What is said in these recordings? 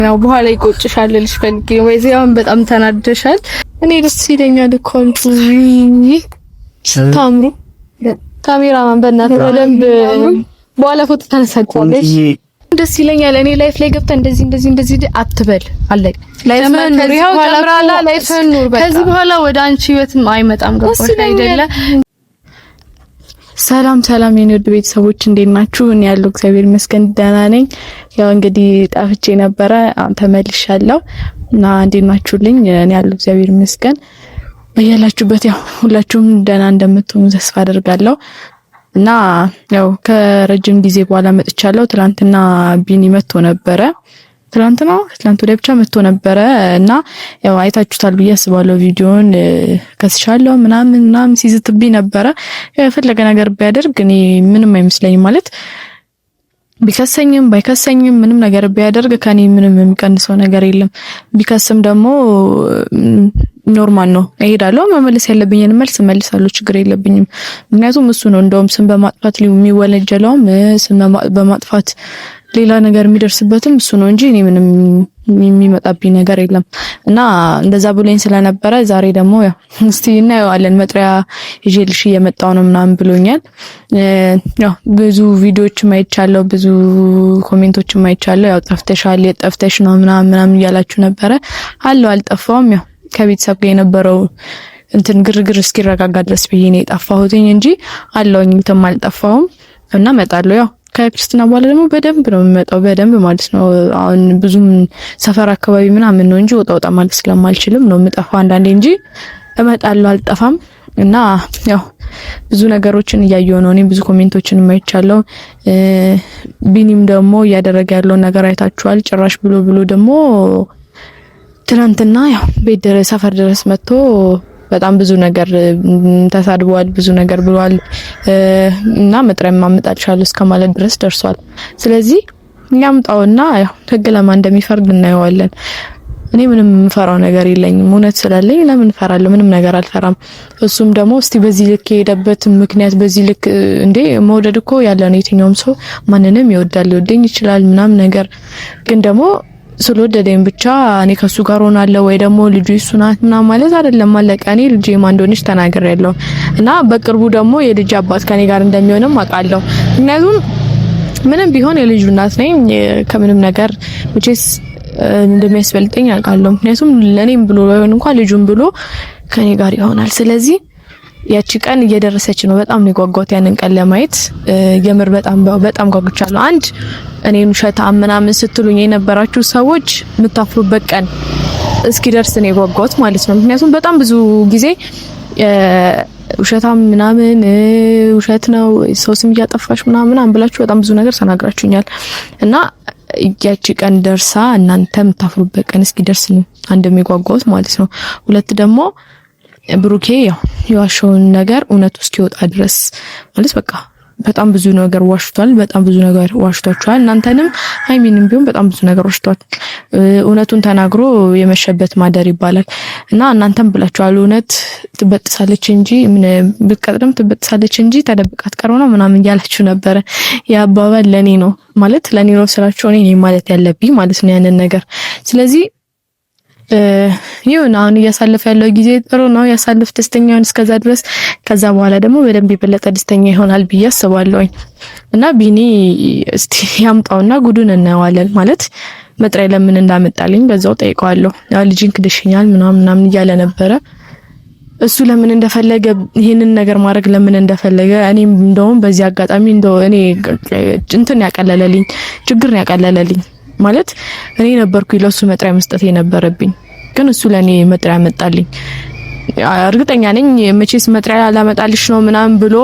ያው በኋላ ይቆጭሻል ልልሽ ፈልጌ ወይ ዚያውን በጣም ተናደሻል። እኔ ደስ ይለኛል እኮ ታምሩ ካሜራማን በእናትህ በደንብ በኋላ ፎቶ ተነሳችኋለሽ። ደስ ይለኛል። እኔ ላይፍ ላይ ገብታ እንደዚህ አትበል አለኝ። ላይፍ ኑር፣ ይኸው ጨምራላ ላይፍ ኑር። በቃ ከዚህ በኋላ ወደ አንቺ ህይወትም አይመጣም። ገባሽ አይደለ? ሰላም የኔ ውድ ቤተሰቦች እንዴት ናችሁ? እኔ ያለው እግዚአብሔር ይመስገን ደህና ነኝ። ያው እንግዲህ ጠፍቼ ነበረ ተመልሻለሁ እና እንዴት ናችሁልኝ? እኔ ያለው እግዚአብሔር ይመስገን። በያላችሁበት ያው ሁላችሁም ደህና እንደምትሆኑ ተስፋ አደርጋለሁ። እና ያው ከረጅም ጊዜ በኋላ መጥቻለሁ። ትናንትና ቢኒ መጥቶ ነበረ። ትናንት ወደ ብቻ መጥቶ ነበረ እና ያው አይታችሁታል ብዬ አስባለሁ ቪዲዮን። ከስሻለሁ ምናምን ሲዝትብኝ ነበረ። የፈለገ ነገር ቢያደርግ እኔ ምንም አይመስለኝም ማለት ቢከሰኝም ባይከሰኝም ምንም ነገር ቢያደርግ ከኔ ምንም የሚቀንሰው ነገር የለም። ቢከስም ደግሞ ኖርማል ነው፣ እሄዳለሁ። መመለስ ያለብኝን መልስ መልሳለሁ፣ ችግር የለብኝም። ምክንያቱም እሱ ነው እንደውም ስም በማጥፋት የሚወለጀለውም ስም በማጥፋት ሌላ ነገር የሚደርስበትም እሱ ነው እንጂ እኔ ምንም የሚመጣብኝ ነገር የለም። እና እንደዛ ብሎኝ ስለነበረ ዛሬ ደግሞ ያው እስቲ እናየዋለን። መጥሪያ ይዤልሽ እየመጣው ነው ምናምን ብሎኛል። ያው ብዙ ቪዲዮዎችም አይቻለሁ፣ ብዙ ኮሜንቶችም አይቻለሁ። ያው ጠፍተሻል፣ የጠፍተሽ ነው ምናምን እያላችሁ ነበረ። አልጠፋውም። ያው ከቤተሰብ ጋር የነበረው እንትን ግርግር እስኪረጋጋ ድረስ ብዬ ነው የጠፋሁትኝ እንጂ አለውኝ እንትን አልጠፋውም እና እመጣለሁ። ያው ከክርስትና በኋላ ደግሞ በደንብ ነው የምመጣው፣ በደንብ ማለት ነው። አሁን ብዙም ሰፈር አካባቢ ምናምን ነው እንጂ ወጣ ማለት ስለማልችልም ነው የምጠፋው አንዳንዴ እንጂ እመጣለሁ፣ አልጠፋም። እና ያው ብዙ ነገሮችን እያየሁ ነው። እኔም ብዙ ኮሜንቶችን አይቻለሁ። ቢኒም ደግሞ እያደረገ ያለውን ነገር አይታችኋል። ጭራሽ ብሎ ደግሞ ትናንትና ያው ቤት ድረስ ሰፈር ድረስ መጥቶ በጣም ብዙ ነገር ተሳድቧል፣ ብዙ ነገር ብሏል እና መጥሪያ ማመጣልሻለሁ እስከማለት ድረስ ደርሷል። ስለዚህ ያምጣውና ያው ህግ ለማን እንደሚፈርድ እናየዋለን። እኔ ምንም የምፈራው ነገር የለኝም። እውነት ስላለኝ ለምን እፈራለሁ? ምንም ነገር አልፈራም። እሱም ደግሞ እስቲ በዚህ ልክ የሄደበት ምክንያት በዚህ ልክ እንዴ መውደድ እኮ ያለ ነው። የትኛውም ሰው ማንንም ይወዳል፣ ሊወደኝ ይችላል ምናምን ነገር ግን ደግሞ ስለወደደኝ ብቻ እኔ ከሱ ጋር ሆናለሁ ወይ ደግሞ ልጁ እሱ ናት ምናምን ማለት አይደለም። አለቀ። እኔ ልጄ ማን እንደሆነች ተናግሬያለሁ እና በቅርቡ ደግሞ የልጅ አባት ከኔ ጋር እንደሚሆንም አውቃለሁ። ምክንያቱም ምንም ቢሆን የልጁ እናት ነኝ። ከምንም ነገር መቼስ እንደሚያስበልጠኝ አውቃለሁ። ምክንያቱም ለኔም ብሎ ባይሆን እንኳን ልጁን ብሎ ከኔ ጋር ይሆናል። ስለዚህ ያቺ ቀን እየደረሰች ነው። በጣም ነው የጓጓሁት ያንን ቀን ለማየት። የምር በጣም ጓጉቻለሁ። አንድ እኔን ውሸታም ምናምን ስትሉኝ የነበራችሁ ሰዎች የምታፍሩበት ቀን እስኪደርስ ነው የጓጓሁት ማለት ነው። ምክንያቱም በጣም ብዙ ጊዜ ውሸታም ምናምን ውሸት ነው ሰው ስም እያጠፋሽ ምናምን ብላችሁ በጣም ብዙ ነገር ተናግራችሁኛል እና ያቺ ቀን ደርሳ እናንተ የምታፍሩበት ቀን እስኪደርስ ነው አንድ የሚጓጓሁት ማለት ነው። ሁለት ደግሞ ብሩኬ ያው የዋሸውን ነገር እውነቱ እስኪወጣ ድረስ ማለት በቃ በጣም ብዙ ነገር ዋሽቷል። በጣም ብዙ ነገር ዋሽቷቸዋል። እናንተንም ሃይሚንም ቢሆን በጣም ብዙ ነገር ዋሽቷል። እውነቱን ተናግሮ የመሸበት ማደር ይባላል እና እናንተም ብላችኋል። እውነት ትበጥሳለች እንጂ ምን ብትቀጥረም ትበጥሳለች እንጂ ተደብቃት ቀርሆና ምናምን ያላችሁ ነበረ። ያባባል ለኔ ነው ማለት ለኔ ነው ስላችሁ እኔ ማለት ያለብኝ ማለት ነው ያንን ነገር። ስለዚህ ይሁን አሁን እያሳለፈ ያለው ጊዜ ጥሩ ነው። ያሳልፍ ደስተኛ ይሁን እስከዛ ድረስ። ከዛ በኋላ ደግሞ በደንብ የበለጠ ደስተኛ ይሆናል ብዬ አስባለሁ። እና ቢኒ እስቲ ያምጣውና ጉዱን እናየዋለን። ማለት መጥሪያ ለምን እንዳመጣልኝ በዛው ጠይቀዋለሁ። ያው ልጅን ክድሽኛል ምናምን እያለ ነበረ። እሱ ለምን እንደፈለገ ይሄንን ነገር ማድረግ ለምን እንደፈለገ እኔም እንደውም በዚህ አጋጣሚ እንደው እኔ እንትን ያቀለለልኝ ችግር ያቀለለልኝ ማለት እኔ ነበርኩ ለሱ መጥሪያ መስጠት የነበረብኝ ግን እሱ ለኔ መጥሪያ መጣልኝ። እርግጠኛ ነኝ መቼስ መጥሪያ አላመጣልሽ ነው ምናምን ብሎ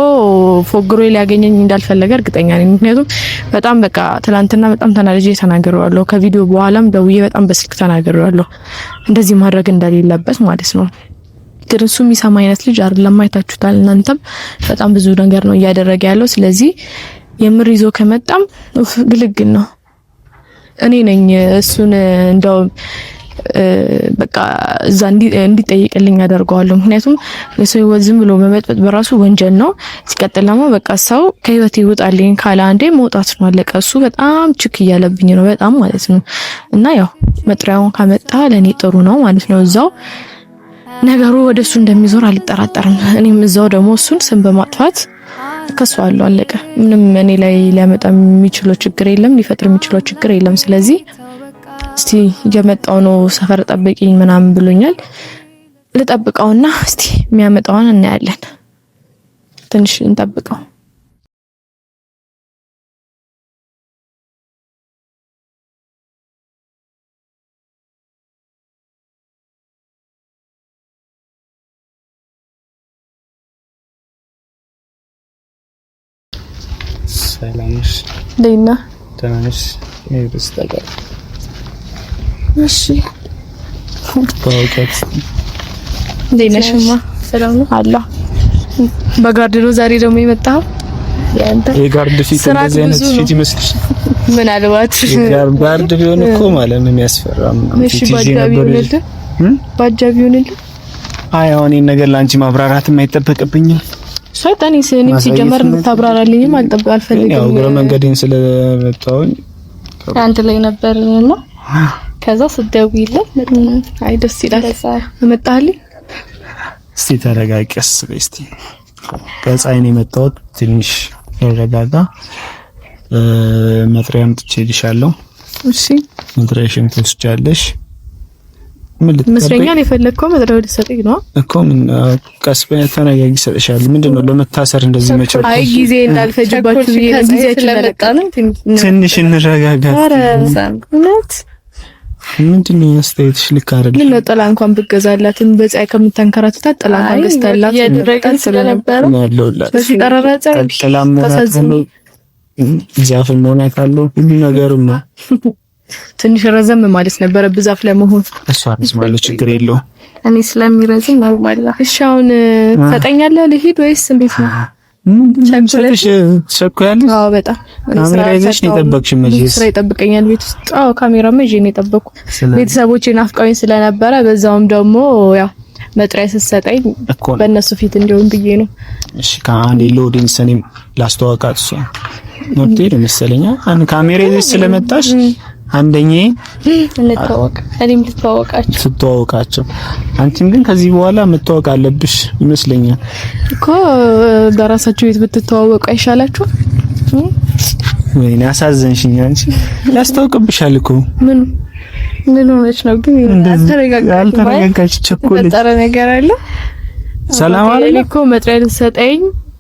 ፎግሮ ሊያገኘኝ እንዳልፈለገ እርግጠኛ ነኝ። ምክንያቱም በጣም በቃ ትላንትና በጣም ተናድጄ ተናግሬዋለሁ። ከቪዲዮ በኋላም ደውዬ በጣም በስልክ ተናግሬዋለሁ እንደዚህ ማድረግ እንደሌለበት ማለት ነው። ግን እሱ የሚሰማ አይነት ልጅ አይደለም። አይታችሁታል እናንተም በጣም ብዙ ነገር ነው እያደረገ ያለው። ስለዚህ የምር ይዞ ከመጣም ግልግል ነው። እኔ ነኝ እሱን እንደው በቃ እዛ እንዲጠይቅልኝ አደርገዋለሁ። ምክንያቱም የሰው ህይወት ዝም ብሎ መመጥበጥ በራሱ ወንጀል ነው። ሲቀጥል ደግሞ በቃ ሰው ከህይወት ይወጣልኝ ካለ አንዴ መውጣት ነው አለቀ። እሱ በጣም ችክ እያለብኝ ነው በጣም ማለት ነው። እና ያው መጥሪያውን ካመጣ ለኔ ጥሩ ነው ማለት ነው። እዛው ነገሩ ወደሱ እንደሚዞር አልጠራጠርም። እኔም እዛው ደግሞ እሱን ስም በማጥፋት ከሷለሁ አለቀ። ምንም እኔ ላይ ሊያመጣ የሚችለው ችግር የለም፣ ሊፈጥር የሚችለው ችግር የለም። ስለዚህ እስቲ እየመጣው ነው ሰፈር ጠብቂኝ ምናምን ብሎኛል። ልጠብቀውና እስቲ የሚያመጣውን እናያለን። ትንሽ እንጠብቀው። ሰላምሽ ለይና ተናንሽ ይብስተቀር እሺ ታውቃት ለይናሽማ ሰላም ነው አላ በጋርድ ነው ዛሬ ደግሞ የመጣው ያንተ የጋርድ ፊት እንደዚህ አይነት ፊት ይመስልሽ? ምን አልባት ጋርድ ቢሆን እኮ ማለት ነው የሚያስፈራም እሺ ባጃቢ ሆነልህ አይ አሁን ይሄን ነገር ላንቺ ማብራራት የማይጠበቅብኝም ሸይጣን ይስኒ ሲጀመር ታብራራልኝም አልፈልግም። ያው ግረ መንገዴን ስለመጣሁኝ አንተ ላይ ነበርና ከዛ ስትደውይልኝ አይ ደስ ይላል መጣልኝ። እስቲ ተረጋጊስ እስቲ ከፀሐይ ነው የመጣሁት ትንሽ ተረጋጋ። መጥሪያም ትችልሻለሁ። እሺ መጥሪያሽን ትወስጃለሽ። መስለኛል የፈለግከው መጥሪያው ልትሰጠኝ ነው እኮ ምን ቀስበ ተረጋጊ ሰጥሻለሁ። ምንድነው ለመታሰር እንደዚህ መቸኮል? አይ ጊዜ እንዳልፈጅባችሁ ጊዜያችን ለመጣን ትንሽ እንረጋጋ። ኧረ እውነት ምንድነው ያስተያየትሽ? ልክ አይደለም። ምን ጥላ እንኳን ብገዛላትን በፀሐይ ከምታንከራተታት ጥላ እንኳን ገዝታላት ያደረገን ስለነበር ያለውላት ሲጠራራጨ ጥላም ነው ዛፍ ሆነ ካለው ሁሉ ነገርም ነው። ትንሽ ረዘም ማለት ነበር ብዛፍ ለመሆን እሷንስ ማለት ችግር የለውም። እኔ ስለሚረዝም ነው ማለት። እሺ አሁን ፈጠኛለህ ልሂድ ወይስ እንዴት ነው? ቸኩያለሽ? አዎ በጣም ካሜራ ይዘሽ ነው የጠበቅሽ? መቼስ ስራ ይጠብቀኛል ቤት ውስጥ። አዎ ካሜራ ይዤ ነው የጠበቅኩ። ቤተሰቦቼ ናፍቀውኝ ስለነበረ በዛውም ደግሞ ያው መጥሪያ ስትሰጠኝ በእነሱ ፊት እንዲሆን ብዬ ነው። እሺ ከአንዴ ሎዲንግ ሰኔም ላስተዋውቃት እሷ ኖቴ ለምሳሌኛ አንድ ካሜራ ይዘሽ ስለመጣሽ አንደኛ እንተዋወቅ እኔም ልተዋወቃቸው አንቺም ግን ከዚህ በኋላ መተዋወቅ አለብሽ ይመስለኛል እኮ በራሳችሁ ቤት ብትተዋወቁ አይሻላችሁ? ወይኔ አሳዘንሽኝ። አንቺ ያስተዋውቅብሻል እኮ ምን ሆነች ነው ግን አልተረጋጋች ቸኮለች ተጠረ ነገር አለ። ሰላም አለኝ እኮ መጥሪያ ልትሰጠኝ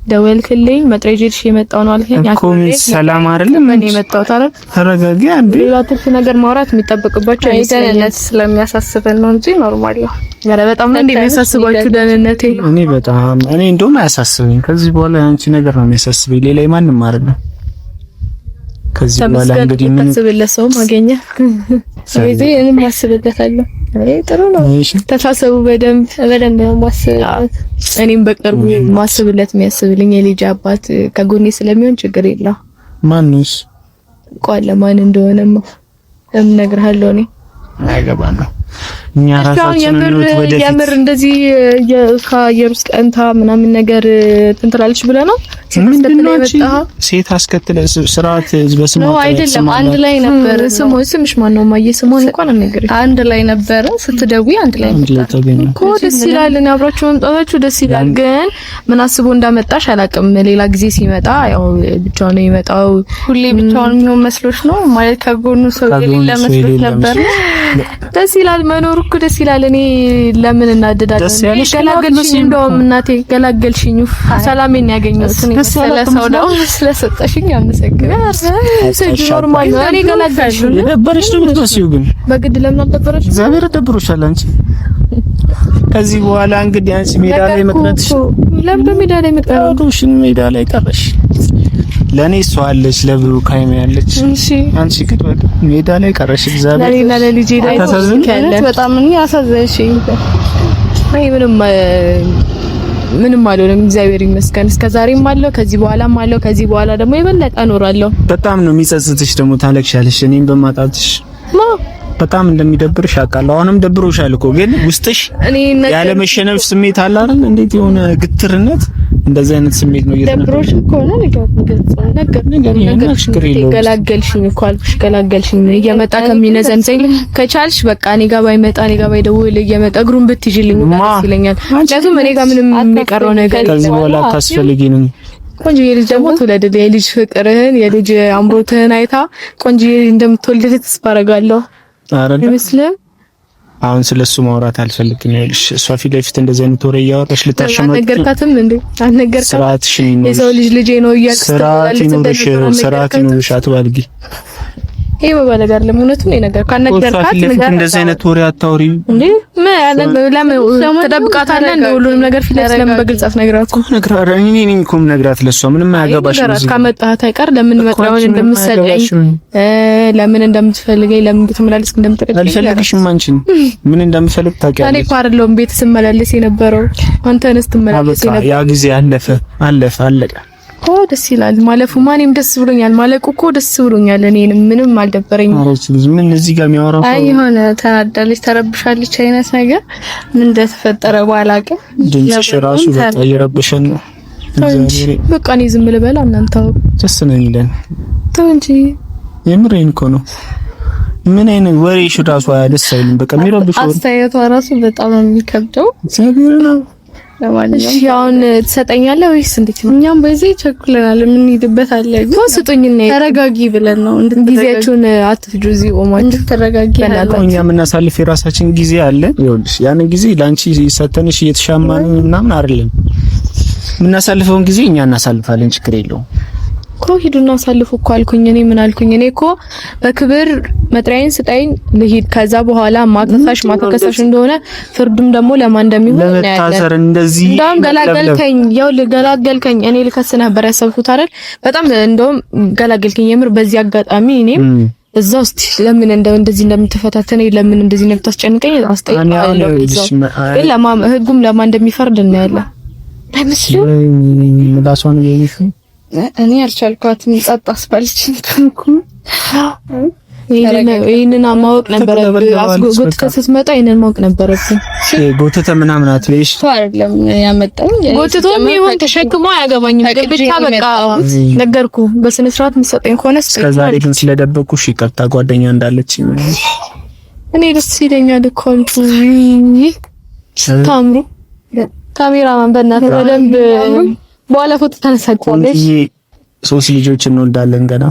ደወልክልኝ። መጥሪያ ይዤሽ የመጣው ነው አልከኝ እኮ ሰላም አይደለም ምን የመጣው ታረ ተረጋጊ። አንዴ ሌላ ትርፍ ነገር ማውራት የሚጠበቅባቸው ደህንነት ስለሚያሳስበን ነው እንጂ ኖርማል ነው። ያለ በጣም ነው እንደሚያሳስባችሁ ደህንነቴ። እኔ እንደውም አያሳስበኝ። ከዚህ በኋላ አንቺ ነገር ነው የሚያሳስበኝ፣ ሌላ ማንም አይደለም። ከዚህ በኋላ እንግዲህ ምን ታስብለሰው ማገኘ ስለዚህ እኔም አስብለታለሁ። ጥሩ ነው ተሳሰቡ። በደንብ ማስብለት እኔም በቅርቡ ማስብለት የሚያስብልኝ የልጅ አባት ከጎኔ ስለሚሆን ችግር የለው። ማንስ ቆለ ማን እንደሆነማ እነግርሃለሁ። እኔ አይገባም እኛ ራሳችን ነው ወደፊት የምር እንደዚህ ከአየር ውስጥ ቀንታ ምናምን ነገር ትንትላለች ብለህ ነው ሴት አስከትለ ስርዓት በስሟ ነው አይደለም። አንድ ላይ ነበር። ስምሽ ማን ነው? ማየ ስሟን እንኳን አልነገረኝ። አንድ ላይ ነበር ስትደውይ አንድ ላይ እኮ ደስ ይላል። እኔ አብራችሁ መምጣታችሁ ደስ ይላል። ግን ምን አስቦ እንዳመጣሽ አላውቅም። ሌላ ጊዜ ሲመጣ ያው ብቻውን ነው የሚመጣው። ሁሌ ብቻውን የሚሆን መስሎሽ ነው ማለት ከጎኑ ሰው የሌለ መስሎሽ ነበር። ደስ ይላል መኖር እኮ ደስ ይላል። እኔ ለምን እናደዳለን? ገላገልሽኝ፣ እንደውም እናቴ ገላገልሽኝ። ሰላሜን ያገኘሁት እኔ ስለሰው ነው ስለሰጠሽኝ አመሰግናለሁ። ኖርማል ነው። እኔ ገላገልሽኝ። የነበረሽ ነው የምትመስዪው፣ ግን በግድ ለምን አልነበረሽ? እግዚአብሔር ደብሮሻል አንቺ። ከዚህ በኋላ እንግዲህ አንቺ ሜዳ ላይ መቅረትሽ ለምን ሜዳ ላይ መቅረትሽ? ሜዳ ላይ ቀረሽ። ለኔ እሷ አለች ለብሩክ ሃይሜ ያለች። እሺ አንቺ ግን ሜዳ ላይ ቀረሽ። እግዚአብሔር ለኔና ለልጄ ላይ በጣም ምን ያሳዘንሽኝ። አይ ምንም አልሆነም፣ እግዚአብሔር ይመስገን። እስከ ዛሬም አለው፣ ከዚህ በኋላም አለው፣ ከዚህ በኋላ ደግሞ የበለጠ እኖራለሁ። በጣም ነው የሚጸጽትሽ፣ ደግሞ ታለቅሻለሽ እኔን በማጣትሽ። በጣም እንደሚደብርሽ አውቃለሁ። አሁንም ደብሮሻል እኮ ግን ውስጥሽ ያለ መሸነፍ ስሜት አለ አይደል? እንዴት የሆነ ግትርነት እንደዚህ አይነት ስሜት ነው ደብሮሽ እኮ ነው ገላገልሽኝ እኮ አልኩሽ። ገላገልሽኝ እየመጣ ከሚነዘንዘኝ ከቻልሽ በቃ እኔ ጋር ባይመጣ እኔ ጋር ባይደውል እየመጣ እግሩን ብትይዥልኝ ደስ ይለኛል። ምክንያቱም እኔ ጋር ምንም የሚቀረው ነገር ከዚህ በኋላ ታስፈልጊኝ። ቆንጆዬ ልጅ ደግሞ ትውለድ። የልጅ ፍቅርህን የልጅ አምሮትህን አይታ ቆንጆዬ እንደምትወልድ ተስፋ አደርጋለሁ። አይመስልም? አሁን ስለሱ ማውራት አልፈልግም። ይኸውልሽ እሷ ፊት ለፊት እንደዚህ አይነት ወሬ እያወራሽ ልታሸማቅ አልነገርካትም እንዴ? አልነገርካትም? የሰው ልጅ ነው እያልኩ ስርዓት ይኑርሽ አትባልጊ። ይሄ በባለግ አይደለም። እውነቱን ነው ነገር ካነገርካት ነገር እንደዚህ አይነት ወሬ አታውሪ እንዴ? ለምን ተደብቃታለህ? እንደ ሁሉንም ነገር ፊት ለፊት ለምን በግልጽ አትነግራት? እኔ ነኝ እኮ የምነግራት ለሷ ምንም አያገባሽ። ካመጣሃት አይቀር ለምን መጥራውን እንደምትሰጠኝ ለምን እንደምትፈልገኝ ለምን እንደምትመላለስ እንደምትጠይቀኝ አልፈልግሽም። አንቺን ምን እንደምፈልግ ታውቂያለሽ። እኔ እኮ አይደለሁም ቤት ስመላለስ የነበረው አንተ ነህ ስትመላለስ የነበረው። ያ ጊዜ አለፈ አለቀ። ደስ ይላል ማለፉ። ማንም ደስ ብሎኛል ማለቁ እኮ ደስ ብሎኛል። እኔንም ምንም አልደበረኝም። ምን እዚህ ጋር የሚያወራው አይ የሆነ ተናዳለች ተረብሻለች አይነት ነገር ምን እንደተፈጠረ ባላውቅም ድምፅሽ ራሱ በቃ እየረበሸን ነው። በቃ እኔ ዝም ልበል እናንተ ደስ ነው የሚለን። ተው እንጂ የምሬን እኮ ነው። ምን አይነት ወሬሽ ራሱ ደስ አይልም። በቃ የሚረብሽ አስተያየቷ ራሱ በጣም የሚከብደው እግዚአብሔር ነው። ለማንኛውም አሁን ትሰጠኛለህ ወይስ እንዴት ነው? እኛም በዚህ ቸኩለናል። ምን ሄድበት አለ ግን ስጡኝና ተረጋጊ ብለን ነው። ጊዜያችሁን አትፍጁ። እዚህ ቆማችሁ ተረጋጊ ያላችሁ እኛ የምናሳልፍ የራሳችን ጊዜ አለ። ይኸውልሽ ያን ጊዜ ላንቺ ሰተንሽ እየተሻማን ምናምን አይደለም። የምናሳልፈውን ጊዜ እኛ እናሳልፋለን። ችግር የለውም እኮ ሂዱና አሳልፉ እኮ አልኩኝ። እኔ ምን አልኩኝ? እኔ እኮ በክብር መጥሪያዬን ስጠኝ ልሂድ። ከዛ በኋላ ማከሳሽ እንደሆነ ፍርዱም ደግሞ ለማን እንደሚሆን ለመታሰር እንደዚህ እንደውም ገላገልከኝ። ያው ገላገልከኝ። እኔ ልከስ ነበር ያሰብኩት አይደል? በጣም እንደውም ገላገልከኝ የምር። በዚህ አጋጣሚ እኔም እዛ ውስጥ ለምን እንደዚህ እንደምትፈታተነኝ ለምን እንደዚህ እንደምታስጨንቀኝ አስጠይቃለሁ። ህጉም ለማን እንደሚፈርድ እናያለን። አይመስልም? ምላሷን ይይሽ እኔ አልቻልኳትም። ጸጥ አስባልችኝ እንኩ ይሄንን ማወቅ ነበር። ጎትተ ስትመጣ ይሄንን ማወቅ ነበረብኝ። ጎትተ ምናምን አትለይሽ አይደለም ያመጣኝ ጎትቶም ይሁን ተሸክሞ አያገባኝም። ብቻ በቃ ነገርኩ። በስነ ስርዓት የምትሰጠኝ ከሆነ እስከዛሬ ግን ስለደበኩሽ ይቅርታ። ጓደኛ እንዳለች እኔ ደስ ይለኛል እኮ ታምሩ ካሜራማን በእናትህ በደንብ በኋላ ፎቶ ተነሳችኋለሽ። ሶስት ልጆች እንወልዳለን ገና።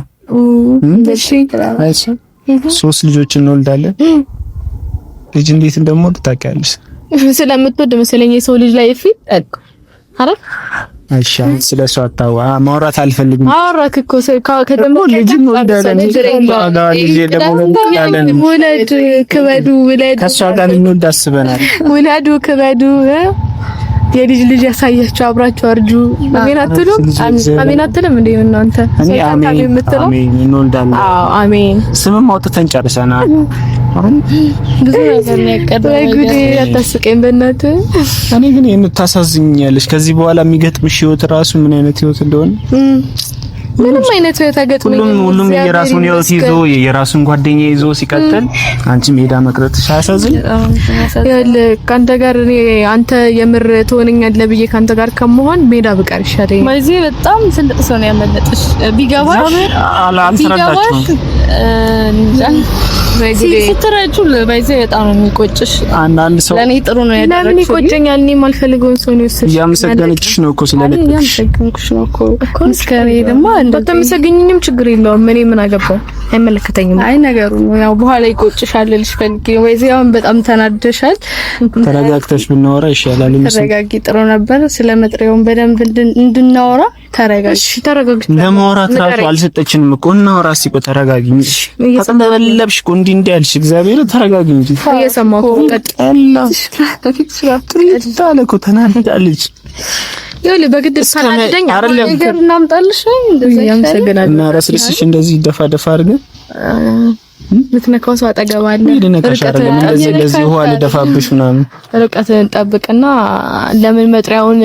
እሺ ሶስት ልጆች እንወልዳለን። ልጅ እንዴት እንደምወድ ታውቂያለሽ። ስለምትወድ መሰለኝ የሰው ልጅ ላይ ፊት አረ አይሻ ስለሷ አታዋ ማውራት አልፈልግም። አወራክ እኮ ከደሞ ልጅ እንወልዳለን። ውለድ ክበዱ ውለድ ከሷ ጋር እንወልድ አስበናል። ውለዱ ክበዱ የልጅ ያሳያችሁ አብራችሁ አርጁ። አሜን አትሉም? አሜን አትልም እንዴ? እናንተ አሜን የምትለው አሜን እንወልዳለን። አዎ አሜን። ስምም አውጥተን ጨርሰናል። ብዙ ነገር ነው ያቀደው። ጉዴ አታስቀኝ በእናትህ። እኔ ግን የምታሳዝኛለሽ። ከዚህ በኋላ የሚገጥምሽ ህይወት ራሱ ምን አይነት ህይወት እንደሆነ ምንም አይነት ተገጥመኝ ሁሉም የራሱን ህይወት ይዞ የራሱን ጓደኛ ይዞ ሲቀጥል አንቺ ሜዳ መቅረት ሳያሳዝን ካንተ ጋር እኔ አንተ የምር ትሆነኛለህ ብዬ ካንተ ጋር ከመሆን ሜዳ ብቀር ይሻለኝ። ማይዜ በጣም ትልቅ ሰው ነው ያመለጠሽ። ቢገባሽ አልተረዳችሁም። ስትረጁ ባይዜ በጣም ነው የሚቆጭሽ። አንዳንድ ሰው ለኔ ጥሩ ነው ያደረግሽ። ለምን ይቆጨኛል? እኔ ማልፈልገውን ሰው ነው የወሰድሽ። ያመሰገነችሽ ነው እኮ ስለለቀሽ። ያመሰገንኩሽ ነው እኮ እስከኔ ደግሞ እንደተመሰገኝኝም ችግር የለውም። እኔ ምን አገባው? አይመለከተኝም። አይ ነገሩ ነው ያው በኋላ ይቆጭሻል ልልሽ ፈልጌ ነው። ወይስ ያው በጣም ተናደሻል። ተረጋግተሽ ብናወራ ይሻላል። ተረጋጊ። ጥሩ ነበር። ስለመጥሪያውን በደንብ እንድናወራ ተረጋጊ። እሺ ተረጋግሽ። ለማውራት ራሱ አልሰጠችንም እኮ እናወራ። እስኪ ቆይ ተረጋጊ። ተጠለለብሽ እኮ እንዲህ እንዲያልሽ እግዚአብሔር ተረጋጊ እንጂ እየሰማሁ ቀጥላ ታለኮ ተናዳለች። ይኸውልህ በግድ ተናደደኝ ነገር እናምጣልሽ እንደዚህ ያመሰግናል። እና ረስርስሽ እንደዚህ ደፋ ደፋ አድርገን ምትነካው ሰው አጠገባለ እንደዚህ ውሃ ልደፋብሽ ምናምን ርቀትን ጠብቅና ለምን መጥሪያውን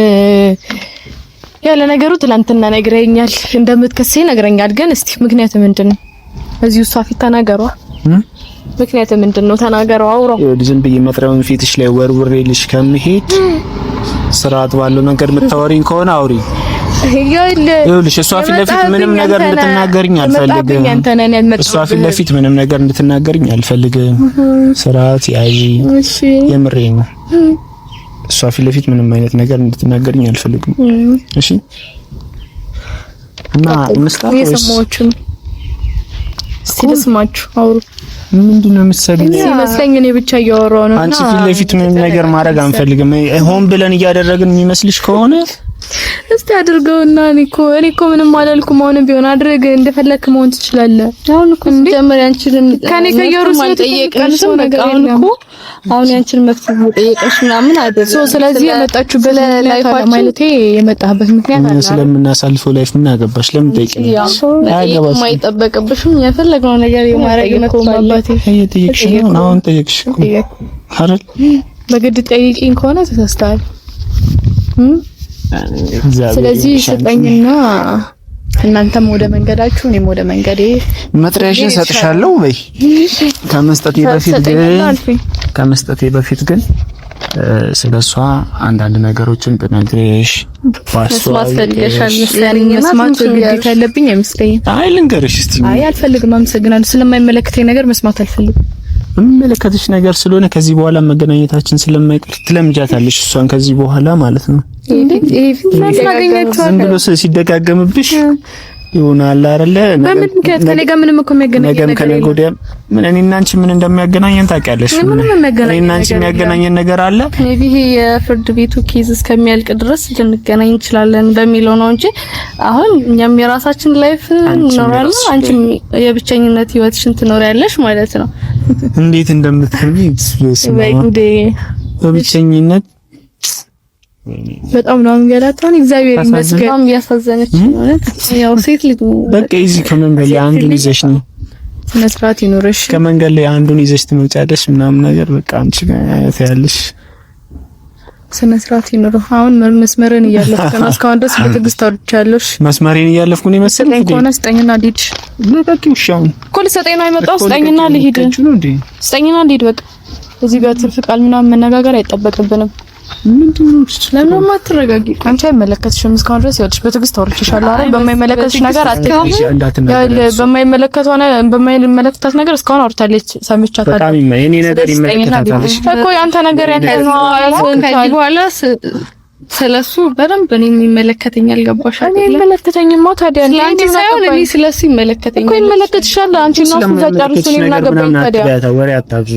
ያለ ነገሩ ትላንትና ነግረኛል እንደምትከሰኝ ነግረኛል። ግን እስቲ ምክንያቱ ምንድነው? እዚሁ እሷ ፊት ተናገሯ። ምክንያት ምንድነው? ተናገረው፣ አውራው። ዝም ብዬ መጥሪያውን ፊትሽ ላይ ወርውሬልሽ ከምሄድ ስርዓት ባለው ነገር የምታወሪኝ ከሆነ አውሪ። ይኸውልሽ እሷ ፊት ለፊት ምንም ነገር እንድትናገርኝ አልፈልግም። እሷ ፊት ለፊት ምንም ነገር እንድትናገርኝ አልፈልግም። ስርዓት ያዢ። እሺ የምሬን ነው። እሷ ፊት ለፊት ምንም አይነት ነገር እንድትናገርኝ አልፈልግም። እሺ እና መስታወት ሲልስማችሁ አውሩ። ምንድነው የምትሰሪው? ሲመስለኝ እኔ ብቻ እያወራሁ ነው። አንቺ ፊት ለፊት ምንም ነገር ማድረግ አንፈልግም። ሆን ብለን እያደረግን የሚመስልሽ ከሆነ እስቲ አድርገውና እኔ እኮ ምንም አላልኩም። አሁንም ቢሆን አድርግ፣ እንደፈለክ መሆን ትችላለህ። አሁን እኮ መጀመሪያ አንቺን ከኔ ከየሩስ ጠየቀሽ ነገር አሁን ያንቺን መፍትሄ ጠየቀሽ ምናምን አይደለም። ስለዚህ የመጣችሁበት ላይፍ ማለቴ የመጣህበት ምክንያት አለ። ስለምናሳልፈው ላይፍ ምን አገባሽ? ለምን ጠይቀሽ? አያገባሽ። የማይጠበቅብሽም የፈለገው ነገር የማረግ እኮ ማባቴ ጠየቅሽ ነው። አሁን ጠየቅሽ አይደል? በግድ ጠይቂኝ ከሆነ ተሳስተሃል። ስለዚህ ስጠኝና እናንተም ወደ መንገዳችሁ እኔም ወደ መንገዴ መጥሪያሽን ሰጥሻለሁ። በይ ከመስጠቴ በፊት ግን ስለሷ አንዳንድ ነገሮችን ብነግርሽ መስማት ግዴታ ያለብኝ አይመስለኝም። አይ ልንገርሽ እስቲ። አይ አልፈልግም። አመሰግናለሁ። ስለማይመለከተኝ ነገር መስማት አልፈልግም። የሚመለከትሽ ነገር ስለሆነ ከዚህ በኋላ መገናኘታችን ስለማይቀር ትለምጃታለሽ እሷን ከዚህ በኋላ ማለት ነው። ዝም ብሎ ሲደጋገምብሽ ይሆናል አይደለ? በምን ከኔ ጋር ምንም እኮ የሚያገናኝ ነገር የለም። ምን እኔና አንቺ ምን እንደሚያገናኘን ታውቂያለሽ? እኔና አንቺ የሚያገናኘን ነገር አለ። ሜቢ ይሄ የፍርድ ቤቱ ኬዝ እስከሚያልቅ ድረስ ልንገናኝ እንችላለን በሚለው ነው እንጂ አሁን እኛም የራሳችን ላይፍ እንኖራለን፣ አንቺም የብቸኝነት ህይወትሽን ትኖሪያለሽ ማለት ነው። እንዴት እንደምትሆኚ በብቸኝነት በጣም ነው አንገላታን። እግዚአብሔር ይመስገን። በጣም ያሳዘነች ማለት ያው ሴት ልጅ በቃ እዚህ ከመንገድ ላይ አንዱን ይዘሽ ነው መስራት ይኖርሽ። ከመንገድ ላይ አንዱን ይዘሽ ትመጫለሽ ምናምን ነገር በቃ አንቺ ያያለሽ ስነ ስርዓት ይኖር። አሁን መስመርን እያለፍኩ ነው። እስካሁን ድረስ በትዕግስት አውርቻለሁ። መስመሬን እያለፍኩ ነው መሰለኝ። ከሆነ ስጠኝና ልሂድ። በቃ ይሻው እኮ ልሰጠኝ ነው የመጣው። ስጠኝና ልሂድ። ስጠኝና ልሂድ። በቃ እዚህ ጋር ትርፍ ቃል ምናምን መነጋገር አይጠበቅብንም። ምንድነው? ለምን ማትረጋጊ? አንቺ አይመለከትሽም። እስካሁን ድረስ ይወድሽ በትዕግስት አውርቼሻለሁ አይደል? በማይመለከትሽ ነገር አትካሽ። በማይመለከታት ነገር እስካሁን አውርታለች፣ ሰምቻታለሁ። በጣም የኔ ነገር ይመለከታታል እኮ ያንተ ነገር ያንተ ነው። ከዚህ በኋላ ስለሱ በደንብ እኔ የሚመለከተኛል። ገባሽ አይደል? እኔ ይመለከተኝማ። ታዲያ አንቺ ሳይሆን እኔ ስለሱ ይመለከተኛል እኮ። ይመለከትሻል። አንቺ ነው ስለጨርሱ ነው የምናገባኝ። ታዲያ ወሬ አታብዢ።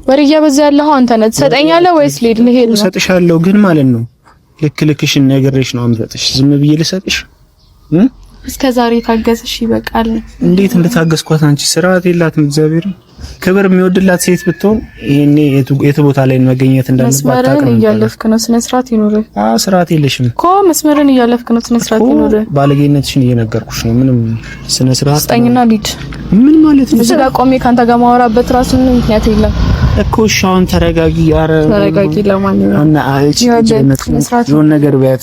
ወሬ እያበዛ ያለኸው አንተ ነህ። ትሰጠኛለህ ወይስ ልሄድ ነው? እሰጥሻለሁ ግን ማለት ነው ልክ ልክሽን ነግሬሽ ነው የምሰጥሽ። ዝም ብዬ ልሰጥሽ? እስከ ዛሬ ታገዝሽ ይበቃል። እንዴት እንደታገዝኳት አንቺ ስርዓት የላትም። እግዚአብሔር ክብር የሚወድላት ሴት ብትሆን ይሄኔ የት ቦታ ላይ መገኘት እንዳለባት ታውቃለህ። መስመርን እያለፍክ ነው። ስነ ስርዓት ይኖርህ። ስርዓት የለሽም እኮ መስመርን እያለፍክ ነው። ስነ ስርዓት ይኖርህ። ባለጌነትሽን እየነገርኩሽ ነው። ምንም ስነ ስርዓት ስጠኝና ልሂድ። ምን ማለት ነው? እዚህ ጋር ቆሜ ካንተ ጋር ማወራበት ራሱ ምክንያት የለም እኮ። እሺ አሁን ተረጋጊ። ኧረ ተረጋጊ። ለማንኛውም እና አይቺ የሆነ ነገር ቢያት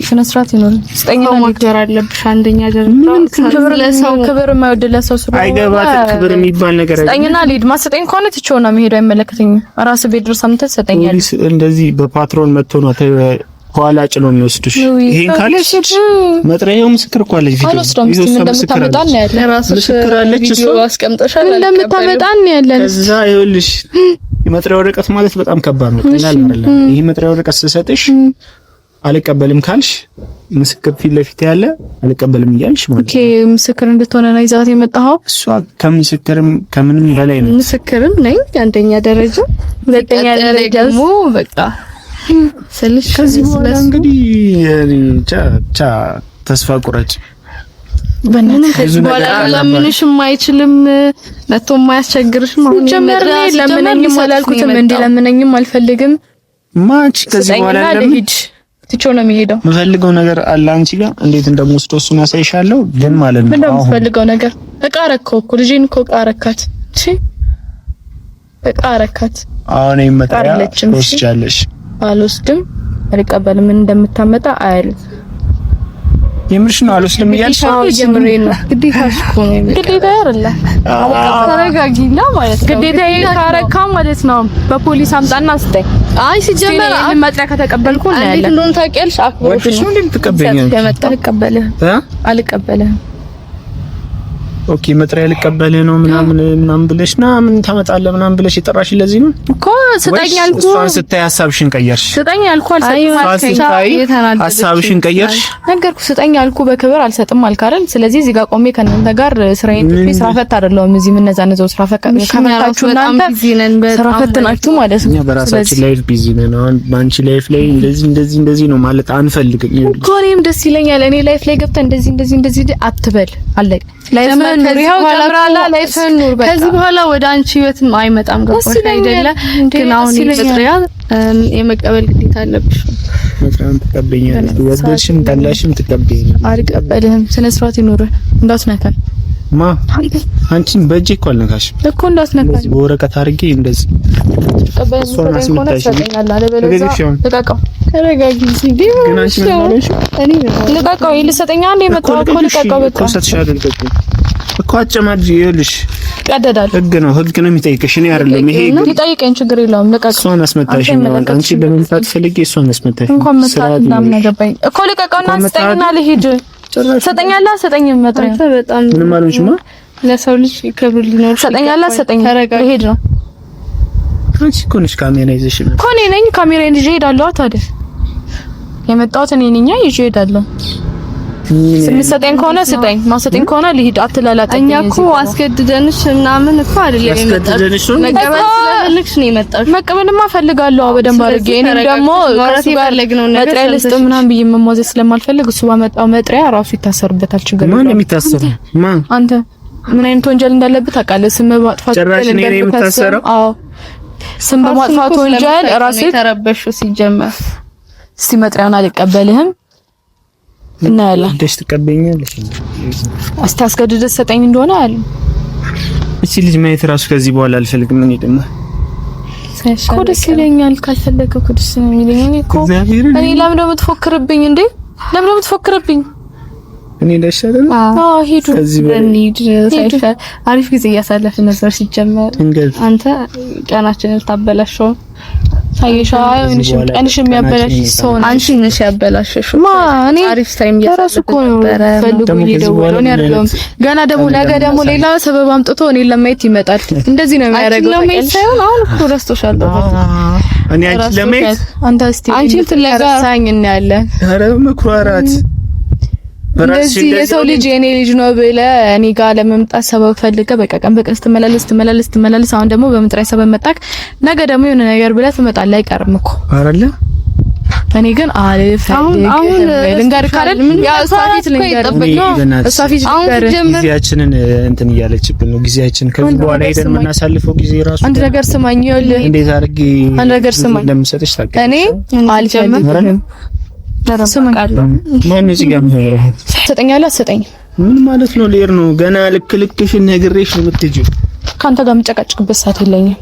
ስነ ስርዓት ይኖርህ። ስጠኝና ማገር አለብሽ። አንደኛ ደረጃ ክብር ለሰው ክብር የማይወድለት ሰው ስለሆነ አይገባትም። ክብር የሚባል ነገር አይደለም። ልሂድ። ማሰጠኝ ከሆነ ትቼው ነው የምሄደው። አይመለከተኝም። ራስ ቤት ድረስ አምጥተህ ትሰጠኛለህ። እንደዚህ በፓትሮል መጥቶ ነው ኋላ ጭኖ የሚወስድሽ። ይሄን ካለሽ መጥሪያው ምስክር እኮ አለሽ። ቪዲዮ እንደምታመጣ ነው ያለ ራስሽ ምስክር አለች። እሱ አስቀምጠሻል። እንደምታመጣ ነው ያለ። ከዛ ይኸውልሽ የመጥሪያ ወረቀት ማለት በጣም ከባድ ነው። ቀላል አይደለም። ይሄ መጥሪያ ወረቀት ስሰጥሽ አልቀበልም ካልሽ ምስክር ፊት ለፊት ያለ አልቀበልም እያልሽ ማለት ነው። ኦኬ ምስክር እንድትሆነ ነው ይዛት የመጣኸው። እሷ ከምስክርም ከምንም በላይ ነው። ምስክርም ነኝ አንደኛ ደረጃ፣ ሁለተኛ ደረጃ ደግሞ በቃ ስለሽ ከዚህ በኋላ እንግዲህ ቻ ተስፋ ቁረጭ። በእናትህ በኋላ ለምንሽም አይችልም መቶም ማያስቸግርሽም። አሁን ጀመርኔ ለምንኝም አላልኩትም እንዴ ለምንኝም አልፈልግም። ማች ከዚህ በኋላ ለምንሽ ትቼው ነው የሚሄደው። የምፈልገው ነገር አለ አንቺ ጋር እንዴት እንደምወስደው እሱን አሳይሻለሁ። ግን ማለት ነው ምንድነው የምፈልገው ነገር? እቃ ረከው እኮ ልጄን እኮ እቃ ረካት። እሺ እቃ ረካት። አሁን ይመጣያ ወስጃለሽ። አልወስድም፣ አልቀበልም። ምን እንደምታመጣ አይደል? የምርሽ ነው አልወስድም እያልሽ ጀምሬ ነው ግዴታሽ እኮ ነው ግዴታ አይደለም ተረጋጊና ማለት ነው ግዴታዬ ካረካ ማለት ነው በፖሊስ አምጣና ስጠኝ አይ ሲጀመር መጥሪያ ከተቀበልኩ ነው ያለ እንደውን ታውቂያለሽ አክብሮሽ ነው እንደምትቀበይኝ አልቀበልህም ኦኬ መጥሪያ ልቀበልህ ነው ምናምን ብለሽ ምን ታመጣለህ ምናምን ብለሽ የጠራሽ ለዚህ ነው እኮ ስጠኝ አልኩ እሷን ስታይ ሐሳብሽን ቀየርሽ ስጠኝ አልኩ ሐሳብሽን ቀየርሽ ነገርኩ ስጠኝ አልኩ በክብር አልሰጥም አልካረን ስለዚህ እዚህ ጋር ቆሜ ከእናንተ ጋር ስራዬን ጥፊ ስራ ፈት አይደለም እዚህ ምን ነዛነዘው ስራ ፈት ከመጣችሁ እናንተ ስራ ፈት ናችሁ ማለት ነው በራሳችን ላይፍ ቢዚ ነን አሁን ባንቺ ላይፍ ላይ እንደዚህ ነው ማለት አንፈልግም እኮ እኔም ደስ ይለኛል እኔ ላይፍ ላይ ገብተህ እንደዚህ አትበል አለቅ ከዚህ በኋላ ወደ አንቺ ህይወትም አይመጣም ገባሽ አይደለ ግን አሁን መጥሪያ የመቀበል ግዴታ አለብሽ መጥሪያውን ትቀበኛለሽ ወደድሽም ጠላሽም ትቀበኛለሽ አልቀበልህም ስነ ስርዓት ይኖር እንዳትነካኝ አንቺን በእጄ እኮ አልነካሽም እኮ እንዳትነካኝ በወረቀት አድርጌ እንደዚህ ተረጋጊ እንዴ ግን አንቺ ምን ማለት ነው እኔ ልቀቀው ይልሰጠኛ እንደ መጣው እኮ ልቀቀው በቃ እኮ አጨማጅ ይልሽ ቀደዳል ህግ ነው የሚጠይቅሽ እኔ አይደለም ይሄ ይጠይቀኝ ችግር የለውም ልቀቀው እሷን አስመታሽ ነው አንቺ ለምንታት ፈልጌ እሷን አስመታሽ እንኳን መጣት ምናምን ነገባኝ እኮ ልቀቀውና ስጠኝና ልሂድ ሰጠኛላ ሰጠኝ መጥሪያ በጣም ምንም አልሆንሽማ ለሰው ልጅ ክብር ሊኖር ሰጠኛላ ሰጠኝ ልሂድ ነው አንቺ እኮ ነሽ ካሜራ ይዘሽ ነው እኮ እኔ ነኝ ካሜራዬን ይዤ እሄዳለሁ ታዲያ የመጣሁት እኔ ነኝ ይዤ እሄዳለሁ ስምሰጠኝ ከሆነ ስጠኝ ማሰጠኝ ከሆነ ልሂድ አትላላጠኝ እኛ እኮ አስገድደንሽ ምናምን እኮ አይደለም የመጣሁት መቀበል ስለልክሽ ነው የመጣሁት መቀበልማ ፈልጋለሁ በደንብ አድርጌ እኔ ደግሞ ራሴ ባለግነው ነገር መጥሪያ ልስጥ ምናምን ብዬ መሞዘዝ ስለማልፈልግ እሱ ባመጣው መጥሪያ ራሱ ይታሰርበታል ችግር ማን የሚታሰር ማን አንተ ምን አይነት ወንጀል እንዳለበት ታውቃለህ ስም በማጥፋት ጭራሽ እኔ ነኝ የምታሰረው አዎ ስም በማጥፋት ወንጀል ራሴ ተረበሹ ሲጀመር እስቲ መጥሪያውን አልቀበልህም እና ያለ ደስ ተቀበኛለሽ አስታስገድደህ ሰጠኝ እንደሆነ አለ እቺ ልጅ ማየት ራሱ ከዚህ በኋላ አልፈልግም እኔ ደግሞ ኮደስ ይለኛል ካልፈለከ ኮደስ ነው የሚለኝ እኮ እኔ ለምን ነው የምትፎክርብኝ እንዴ ለምን ነው የምትፎክርብኝ እኔ ደሻለኝ ሄዱ አሪፍ ጊዜ እያሳለፍን ነበር ሲጀመር አንተ ቀናችንን ታበላሽው ሳይሻ አንቺ የሚያበላሽ ሰው አንቺ ነሽ ያበላሽሽ እኔ አሪፍ ታይም እያሳለፍኩ ነበር ፈልጉ ይደውሉኝ አይደለም ገና ደግሞ ነገ ደግሞ ሌላ ሰበብ አምጥቶ እኔ ለማየት ይመጣል እንደዚህ ነው የሚያደርገው ለማየት ሳይሆን አሁን እኮ ረስቶሻል እኔ አንቺ ለማየት አንተ እስቲ አንቺ ፍለጋ ሳኝ እናያለን ኧረ መኩራራት እንደዚህ የሰው ልጅ የኔ ልጅ ነው ብለህ እኔ ጋር ለመምጣት ሰበብ ፈልገህ በቃ ቀን በቀን ስትመላለስ አሁን ደግሞ በመጥሪያ ሰበብ መጣክ ነገ ደግሞ የሆነ ነገር ብለህ ትመጣለህ አይቀርም እኮ አይደለ እኔ ግን አልፈልግም ልንገርህ አይደል ያ ሷፊት ሷፊት ጊዜያችንን እንትን እያለችብን ነው ጊዜያችን ከዚህ በኋላ ሄደን የምናሳልፈው ጊዜ ራሱ አንድ ነገር ስማኝ ይኸውልህ እንዴት አድርጌ አንድ ነገር ስማኝ እንደምሰጥሽ ታውቂያለሽ እኔ አልፈልግም ማን እዚህ ጋር ሰጠኛለህ አትሰጠኝም ምን ማለት ነው ሌር ነው ገና ልክሽን ነግሬሽ ነው የምትሄጂው ካንተ ጋር የምጨቃጭቅበት ሰዓት የለኝም